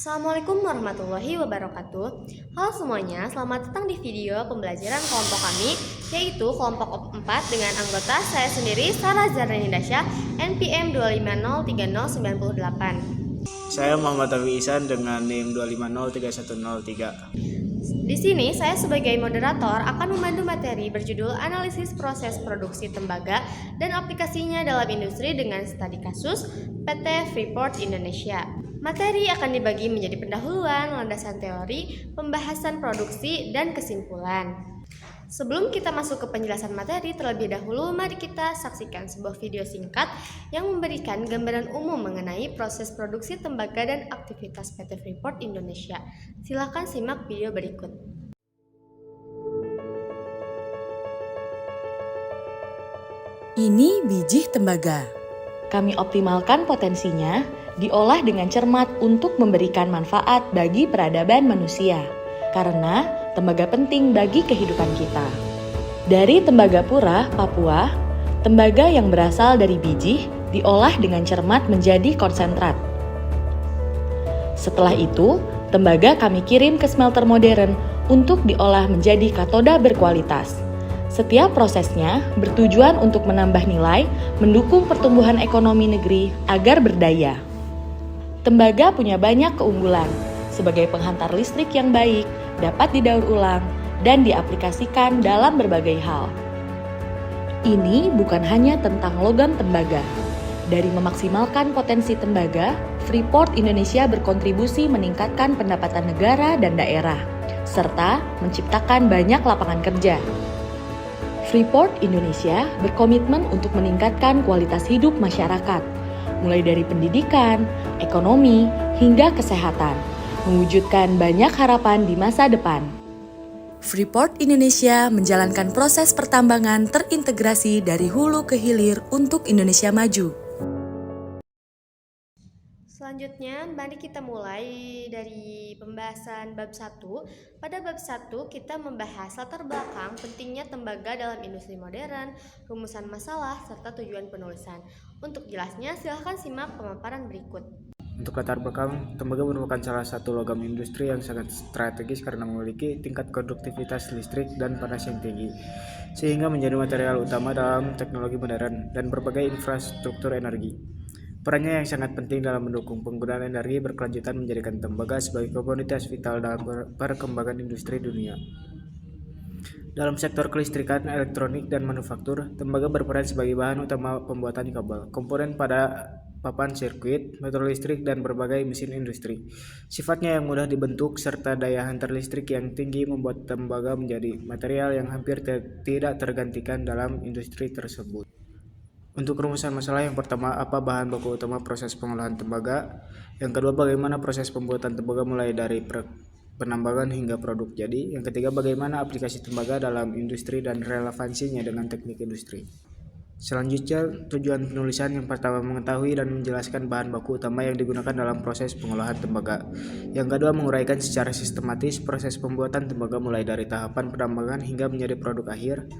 Assalamualaikum warahmatullahi wabarakatuh. Halo semuanya, selamat datang di video pembelajaran kelompok kami, yaitu kelompok 4 dengan anggota saya sendiri, Sarah Zarani Dasya, NPM 2503098. Saya Muhammad Taufik Ihsan dengan NIM 2503103. Di sini saya sebagai moderator akan memandu materi berjudul Analisis Proses Produksi Tembaga dan Aplikasinya dalam Industri dengan Studi Kasus PT Freeport Indonesia. Materi akan dibagi menjadi pendahuluan, landasan teori, pembahasan produksi, dan kesimpulan. Sebelum kita masuk ke penjelasan materi, terlebih dahulu mari kita saksikan sebuah video singkat yang memberikan gambaran umum mengenai proses produksi tembaga dan aktivitas PT Freeport Indonesia. Silakan simak video berikut. Ini biji tembaga. Kami optimalkan potensinya, diolah dengan cermat untuk memberikan manfaat bagi peradaban manusia. Karena tembaga penting bagi kehidupan kita. Dari Tembagapura, Papua, tembaga yang berasal dari biji diolah dengan cermat menjadi konsentrat. Setelah itu, tembaga kami kirim ke smelter modern untuk diolah menjadi katoda berkualitas. Setiap prosesnya bertujuan untuk menambah nilai, mendukung pertumbuhan ekonomi negeri agar berdaya. Tembaga punya banyak keunggulan, sebagai penghantar listrik yang baik, dapat didaur ulang, dan diaplikasikan dalam berbagai hal. Ini bukan hanya tentang logam tembaga. Dari memaksimalkan potensi tembaga, Freeport Indonesia berkontribusi meningkatkan pendapatan negara dan daerah, serta menciptakan banyak lapangan kerja. Freeport Indonesia berkomitmen untuk meningkatkan kualitas hidup masyarakat, mulai dari pendidikan, ekonomi, hingga kesehatan, mewujudkan banyak harapan di masa depan. Freeport Indonesia menjalankan proses pertambangan terintegrasi dari hulu ke hilir untuk Indonesia maju. Selanjutnya, mari kita mulai dari pembahasan bab 1. Pada bab 1, kita membahas latar belakang pentingnya tembaga dalam industri modern, rumusan masalah, serta tujuan penulisan. Untuk jelasnya, silahkan simak pemaparan berikut. Untuk latar belakang, tembaga merupakan salah satu logam industri yang sangat strategis karena memiliki tingkat konduktivitas listrik dan panas yang tinggi, sehingga menjadi material utama dalam teknologi modern dan berbagai infrastruktur energi. Perannya yang sangat penting dalam mendukung penggunaan energi berkelanjutan menjadikan tembaga sebagai komoditas vital dalam perkembangan industri dunia. Dalam sektor kelistrikan, elektronik, dan manufaktur, tembaga berperan sebagai bahan utama pembuatan kabel, komponen pada papan sirkuit, motor listrik, dan berbagai mesin industri. Sifatnya yang mudah dibentuk serta daya hantar listrik yang tinggi membuat tembaga menjadi material yang hampir tidak tergantikan dalam industri tersebut. Untuk rumusan masalah, yang pertama, apa bahan baku utama proses pengolahan tembaga? Yang kedua, bagaimana proses pembuatan tembaga mulai dari penambangan hingga produk jadi? Yang ketiga, bagaimana aplikasi tembaga dalam industri dan relevansinya dengan teknik industri? Selanjutnya, tujuan penulisan. Yang pertama, mengetahui dan menjelaskan bahan baku utama yang digunakan dalam proses pengolahan tembaga. Yang kedua, menguraikan secara sistematis proses pembuatan tembaga mulai dari tahapan penambangan hingga menjadi produk akhir.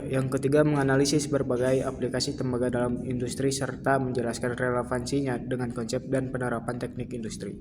Yang ketiga, menganalisis berbagai aplikasi tembaga dalam industri serta menjelaskan relevansinya dengan konsep dan penerapan teknik industri.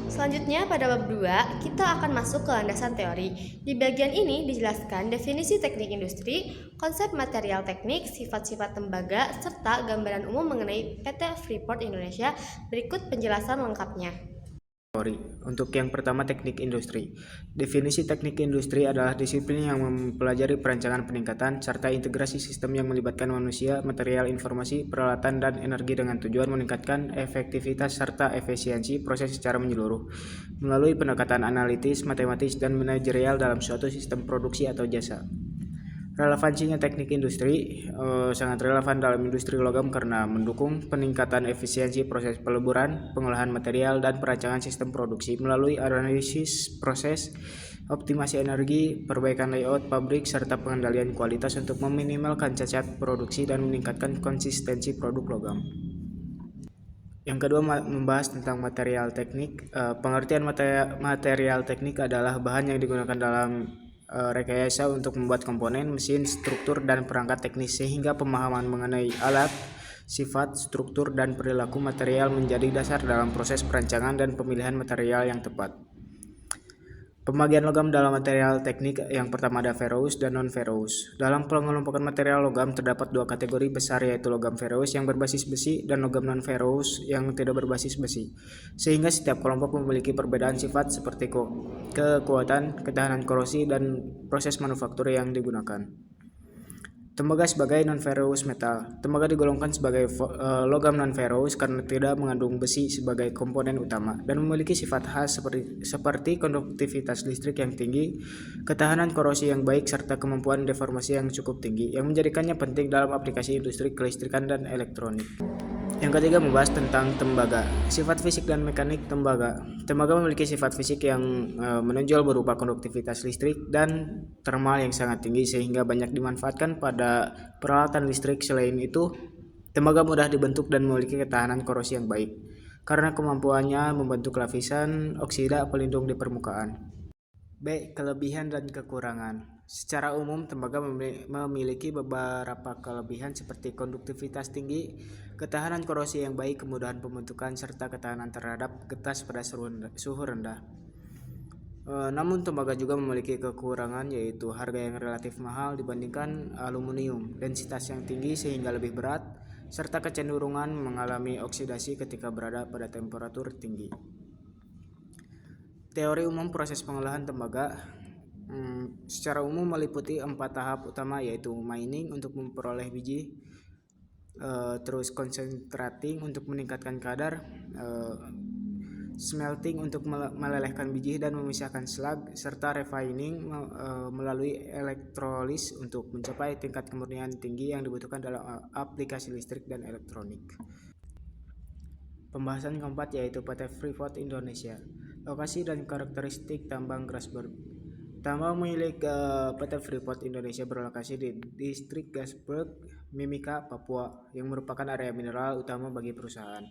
Selanjutnya, pada bab 2, kita akan masuk ke landasan teori. Di bagian ini dijelaskan definisi teknik industri, konsep material teknik, sifat-sifat tembaga, serta gambaran umum mengenai PT Freeport Indonesia. Berikut penjelasan lengkapnya. Untuk yang pertama, teknik industri. Definisi teknik industri adalah disiplin yang mempelajari perancangan, peningkatan, serta integrasi sistem yang melibatkan manusia, material, informasi, peralatan, dan energi dengan tujuan meningkatkan efektivitas serta efisiensi proses secara menyeluruh, melalui pendekatan analitis, matematis, dan manajerial dalam suatu sistem produksi atau jasa. Relevansinya teknik industri sangat relevan dalam industri logam karena mendukung peningkatan efisiensi proses peleburan, pengolahan material, dan perancangan sistem produksi melalui analisis proses, optimasi energi, perbaikan layout pabrik, serta pengendalian kualitas untuk meminimalkan cacat produksi dan meningkatkan konsistensi produk logam. Yang kedua, membahas tentang material teknik. Pengertian material teknik adalah bahan yang digunakan dalam rekayasa untuk membuat komponen, mesin, struktur, dan perangkat teknis, sehingga pemahaman mengenai alat, sifat, struktur, dan perilaku material menjadi dasar dalam proses perancangan dan pemilihan material yang tepat. Pembagian logam dalam material teknik yang pertama ada ferrous dan non-ferrous. Dalam pengelompokan material logam terdapat dua kategori besar yaitu logam ferrous yang berbasis besi dan logam non-ferrous yang tidak berbasis besi. Sehingga setiap kelompok memiliki perbedaan sifat seperti kekuatan, ketahanan korosi, dan proses manufaktur yang digunakan. Tembaga sebagai non-ferrous metal. Tembaga digolongkan sebagai logam non-ferrous karena tidak mengandung besi sebagai komponen utama dan memiliki sifat khas seperti konduktivitas listrik yang tinggi, ketahanan korosi yang baik, serta kemampuan deformasi yang cukup tinggi yang menjadikannya penting dalam aplikasi industri kelistrikan dan elektronik. Yang ketiga membahas tentang tembaga. Sifat fisik dan mekanik tembaga. Tembaga memiliki sifat fisik yang menonjol berupa konduktivitas listrik dan thermal yang sangat tinggi sehingga banyak dimanfaatkan pada peralatan listrik. Selain itu, tembaga mudah dibentuk dan memiliki ketahanan korosi yang baik karena kemampuannya membentuk lapisan oksida pelindung di permukaan. B. Kelebihan dan kekurangan. Secara umum, tembaga memiliki beberapa kelebihan seperti konduktivitas tinggi, ketahanan korosi yang baik, kemudahan pembentukan, serta ketahanan terhadap getas pada suhu rendah. Namun tembaga juga memiliki kekurangan yaitu harga yang relatif mahal dibandingkan aluminium, densitas yang tinggi sehingga lebih berat, serta kecenderungan mengalami oksidasi ketika berada pada temperatur tinggi. Teori umum proses pengolahan tembaga secara umum meliputi 4 tahap utama yaitu mining untuk memperoleh biji, terus concentrating untuk meningkatkan kadar, smelting untuk melelehkan biji dan memisahkan slag, serta refining melalui elektrolis untuk mencapai tingkat kemurnian tinggi yang dibutuhkan dalam aplikasi listrik dan elektronik. Pembahasan keempat yaitu PT Freeport Indonesia. Lokasi dan karakteristik tambang Grasberg. Tambang milik PT Freeport Indonesia berlokasi di distrik Grasberg, Mimika, Papua, yang merupakan area mineral utama bagi perusahaan.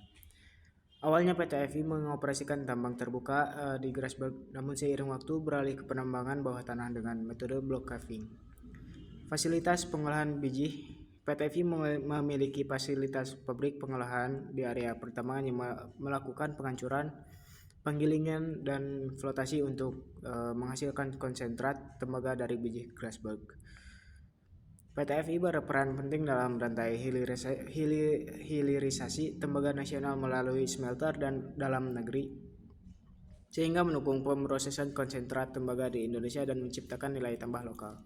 Awalnya PT FI mengoperasikan tambang terbuka di Grasberg, namun seiring waktu beralih ke penambangan bawah tanah dengan metode block caving. Fasilitas pengolahan biji. PT FI memiliki fasilitas pabrik pengolahan di area pertambangan yang melakukan penghancuran, penggilingan, dan flotasi untuk menghasilkan konsentrat tembaga dari biji Grasberg. PT FI berperan penting dalam rantai hilirisasi tembaga nasional melalui smelter dan dalam negeri, sehingga mendukung pemrosesan konsentrat tembaga di Indonesia dan menciptakan nilai tambah lokal.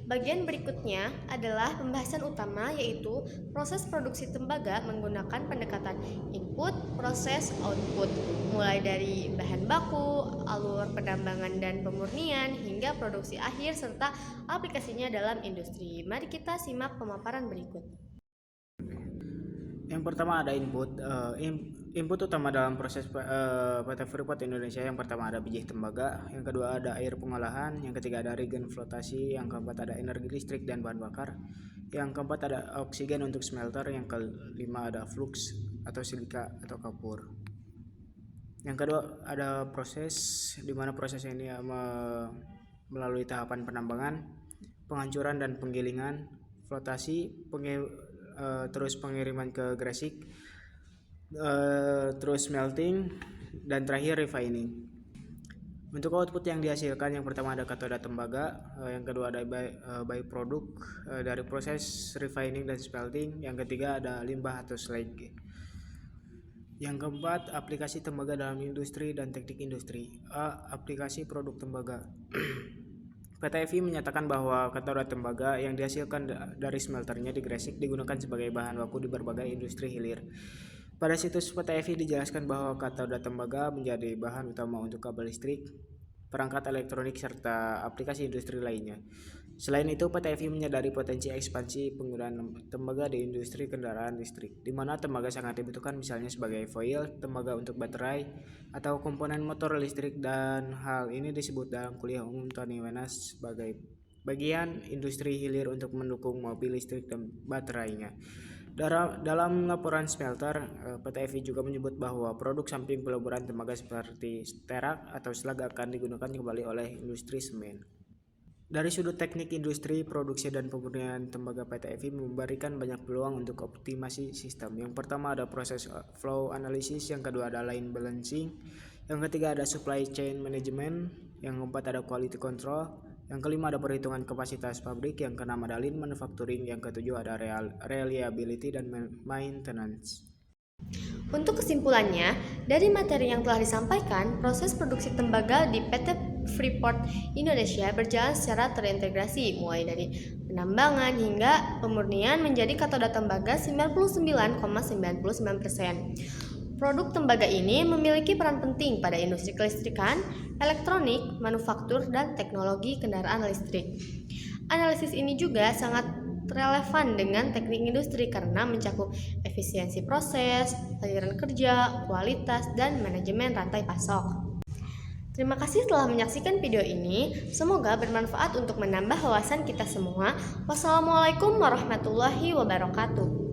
Bagian berikutnya adalah pembahasan utama yaitu proses produksi tembaga menggunakan pendekatan input, proses, output, mulai dari bahan baku, alur penambangan dan pemurnian, hingga produksi akhir serta aplikasinya dalam industri. Mari kita simak pemaparan berikut. Yang pertama ada input. Input utama dalam proses PT Freeport Indonesia yang pertama ada biji tembaga, yang kedua ada air pengolahan, yang ketiga ada regen flotasi, yang keempat ada energi listrik dan bahan bakar, yang keempat ada oksigen untuk smelter, yang kelima ada flux atau silika atau kapur. Yang kedua ada proses, di mana proses ini melalui tahapan penambangan, penghancuran dan penggilingan, flotasi, terus pengiriman ke gresik, terus smelting, dan terakhir refining. Untuk output yang dihasilkan, yang pertama ada katoda tembaga, yang kedua ada byproduct dari proses refining dan smelting, yang ketiga ada limbah atau slag. Yang keempat, aplikasi tembaga dalam industri dan teknik industri. Aplikasi produk tembaga. PT FI menyatakan bahwa katoda tembaga yang dihasilkan dari smelternya di Gresik digunakan sebagai bahan baku di berbagai industri hilir. Pada situs PT FI dijelaskan bahwa katoda tembaga menjadi bahan utama untuk kabel listrik, perangkat elektronik, serta aplikasi industri lainnya. Selain itu, PT FI menyadari potensi ekspansi penggunaan tembaga di industri kendaraan listrik, di mana tembaga sangat dibutuhkan misalnya sebagai foil, tembaga untuk baterai, atau komponen motor listrik, dan hal ini disebut dalam kuliah umum Tony Wenas sebagai bagian industri hilir untuk mendukung mobil listrik dan baterainya. Dalam laporan smelter, PT FI juga menyebut bahwa produk samping peleburan tembaga seperti sterak atau slag akan digunakan kembali oleh industri semen. Dari sudut teknik industri, produksi dan pemurnian tembaga, PT FI memberikan banyak peluang untuk optimasi sistem. Yang pertama ada proses flow analysis, yang kedua ada line balancing, yang ketiga ada supply chain management, yang keempat ada quality control, yang kelima ada perhitungan kapasitas pabrik, yang keenam ada lean manufacturing, yang ketujuh ada reliability dan maintenance. Untuk kesimpulannya, dari materi yang telah disampaikan, proses produksi tembaga di PT Freeport Indonesia berjalan secara terintegrasi, mulai dari penambangan hingga pemurnian menjadi katoda tembaga 99,99%. Produk tembaga ini memiliki peran penting pada industri kelistrikan, elektronik, manufaktur, dan teknologi kendaraan listrik. Analisis ini juga sangat relevan dengan teknik industri karena mencakup efisiensi proses, aliran kerja, kualitas, dan manajemen rantai pasok. Terima kasih telah menyaksikan video ini. Semoga bermanfaat untuk menambah wawasan kita semua. Wassalamualaikum warahmatullahi wabarakatuh.